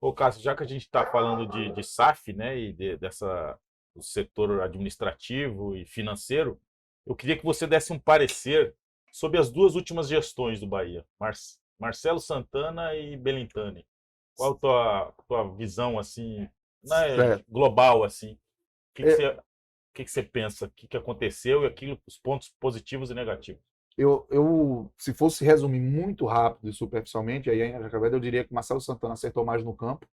Ô, Cássio, já que a gente está falando de SAF, né, e do setor administrativo e financeiro, eu queria que você desse um parecer sobre as duas últimas gestões do Bahia, Marcelo Santana e Belintani. Qual a tua visão, assim, né, Certo. global, assim? É, O que que você pensa? O que que aconteceu e os pontos positivos e negativos? se fosse resumir muito rápido e superficialmente, aí eu diria que o Marcelo Santana acertou mais no campo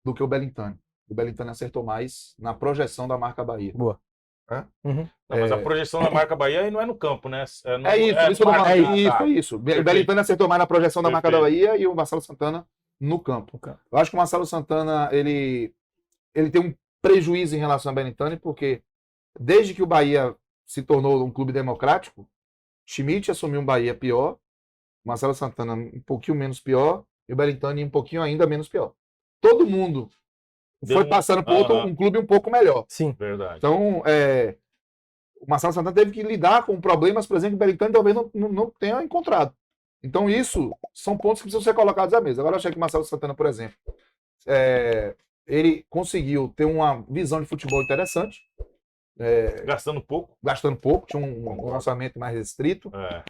do que o Belintani. O Belintani acertou mais na projeção da marca Bahia. Boa. Né? Uhum. Não, mas a projeção da marca Bahia aí não é no campo, né? Isso que eu tô falando. Tá. É isso. O Perfeito. Belintani acertou mais na projeção da marca da Perfeito. Bahia e o Marcelo Santana no campo. No campo. Eu acho que o Marcelo Santana, ele tem um prejuízo em relação ao Belintani, porque desde que o Bahia se tornou um clube democrático, Schmidt assumiu um Bahia pior, Marcelo Santana um pouquinho menos pior e o Belintani um pouquinho ainda menos pior. Todo mundo foi passando por um clube um pouco melhor. Sim. Verdade. Então, o Marcelo Santana teve que lidar com problemas, por exemplo, que o Belintani talvez não tenha encontrado. Então, isso são pontos que precisam ser colocados à mesa. Agora, eu achei que o Marcelo Santana, por exemplo, ele conseguiu ter uma visão de futebol interessante. Gastando pouco, tinha um orçamento mais restrito. É.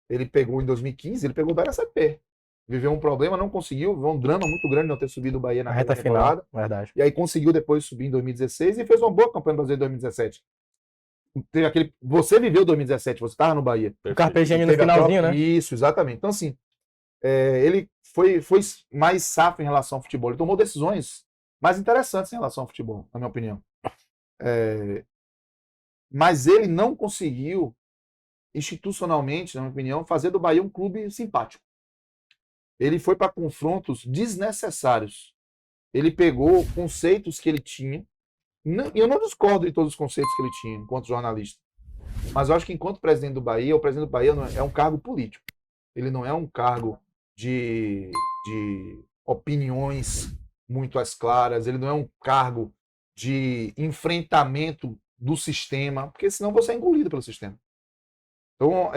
Ele pegou em 2015, ele pegou o Bahia Série B. Viveu um problema, não conseguiu, um drama muito grande não ter subido o Bahia na reta final, verdade. E aí conseguiu depois subir em 2016 e fez uma boa campanha no Brasileiro em 2017. Você viveu 2017, você estava no Bahia. O Carpegiani no finalzinho, né? Isso, exatamente. Então, assim, ele foi mais safo em relação ao futebol. Ele tomou decisões mais interessantes em relação ao futebol, na minha opinião. Mas ele não conseguiu, institucionalmente, na minha opinião, fazer do Bahia um clube simpático. Ele foi para confrontos desnecessários. Ele pegou conceitos que ele tinha, e eu não discordo de todos os conceitos que ele tinha enquanto jornalista, mas eu acho que enquanto presidente do Bahia, o presidente do Bahia é um cargo político. Ele não é um cargo de opiniões muito às claras, ele não é um cargo de enfrentamento do sistema, porque senão você é engolido pelo sistema. Então,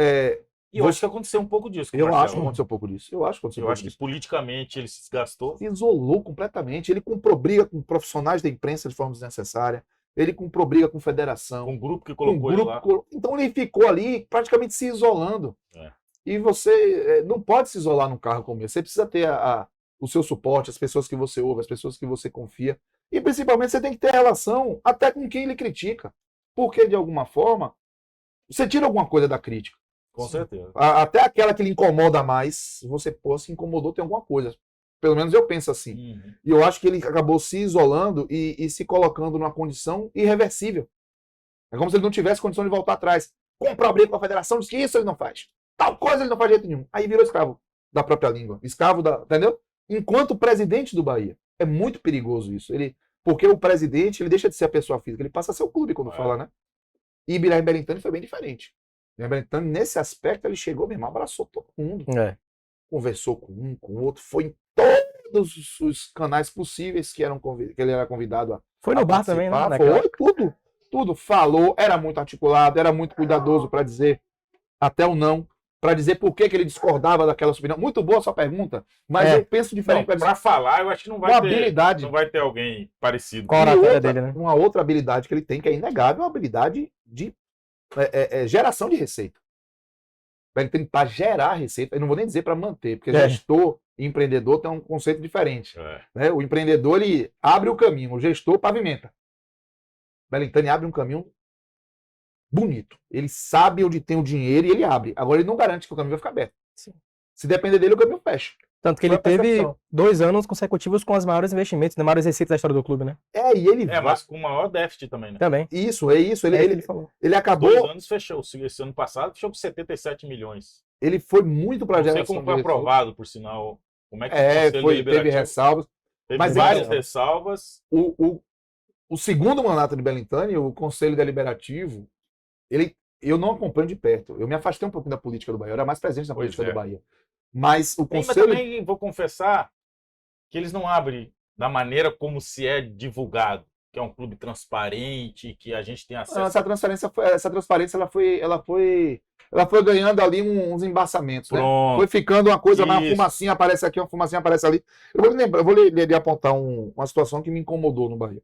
eu acho que aconteceu um pouco disso. Eu acho que aconteceu um pouco disso. Eu acho que politicamente ele se desgastou. Se isolou completamente. Ele comprou briga com profissionais da imprensa de forma desnecessária. Ele comprou briga com federação. Um grupo que colocou ele lá. Então ele ficou ali praticamente se isolando. E você não pode se isolar num carro como esse. Você precisa ter o seu suporte, as pessoas que você ouve, as pessoas que você confia. E principalmente você tem que ter relação até com quem ele critica. Porque, de alguma forma, você tira alguma coisa da crítica. Com certeza. Até aquela que lhe incomoda mais, você, se incomodou, tem alguma coisa. Pelo menos eu penso assim. E eu acho que ele acabou se isolando e se colocando numa condição irreversível. É como se ele não tivesse condição de voltar atrás. Comprar briga com a federação, diz que isso ele não faz. Tal coisa ele não faz de jeito nenhum. Aí virou escravo da própria língua. Escravo entendeu? Enquanto presidente do Bahia. É muito perigoso isso. Porque o presidente, ele deixa de ser a pessoa física, ele passa a ser o clube quando fala, né? E Guilherme Belintani foi bem diferente. Então, nesse aspecto, ele chegou mesmo, abraçou todo mundo. Conversou com um, com o outro, foi em todos os canais possíveis que ele era convidado a Foi no bar também, né? Foi tudo. Falou, era muito articulado, era muito cuidadoso para dizer até o não, para dizer por que ele discordava daquela opinião. Muito boa a sua pergunta, mas eu penso diferente. Para falar, eu acho que não vai ter alguém parecido. Qual a dele, né? Uma outra habilidade que ele tem, que é inegável, é uma habilidade de geração de receita. Ele tem para gerar receita, eu não vou nem dizer para manter, porque gestor e empreendedor tem um conceito diferente. Né? O empreendedor, ele abre o caminho, o gestor pavimenta. Belintani abre um caminho bonito. Ele sabe onde tem o dinheiro e ele abre. Agora ele não garante que o caminho vai ficar aberto. Sim. Se depender dele, o caminho fecha. Tanto que ele teve 2 anos consecutivos com os maiores investimentos, maiores receitas da história do clube, né? E ele mas com o maior déficit também, né? Também. Isso. Ele falou. Ele acabou. 2 anos fechou. Esse ano passado fechou com 77 milhões. Ele foi muito para a geração. Não sei como foi aprovado, por sinal. Como é que teve ressalvas. Teve várias ressalvas. O segundo mandato de Belintani, o Conselho Deliberativo, eu não acompanho de perto. Eu me afastei um pouco da política do Bahia. Eu era mais presente na política do Bahia. Mas o Conselho... Mas também vou confessar que eles não abrem da maneira como se é divulgado. que é um clube transparente, que a gente tem acesso. Não, essa transparência ela foi ganhando ali uns embaçamentos, né? Pronto. Foi ficando uma coisa, mais uma Isso. fumacinha aparece aqui, uma fumacinha aparece ali. Eu vou lhe apontar uma situação que me incomodou no Bahia.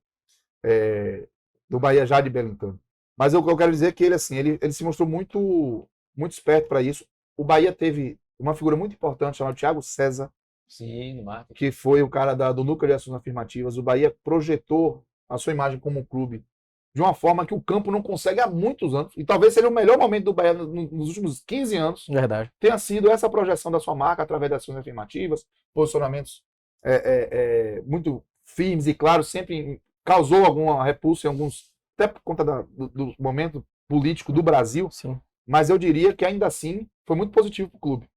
Do Bahia já de Belintano. Mas eu quero dizer que ele, assim, ele se mostrou muito, muito esperto para isso. O Bahia teve uma figura muito importante chamada Thiago César, Sim, no marketing. que foi o cara do núcleo de ações afirmativas. O Bahia projetou a sua imagem como clube de uma forma que o campo não consegue há muitos anos. E talvez seja o melhor momento do Bahia nos últimos 15 anos. Verdade. Tenha sido essa projeção da sua marca através das ações afirmativas, posicionamentos muito firmes e claros, sempre causou alguma repulsa em alguns, até por conta do momento político do Brasil, Sim. mas eu diria que ainda assim foi muito positivo para o clube.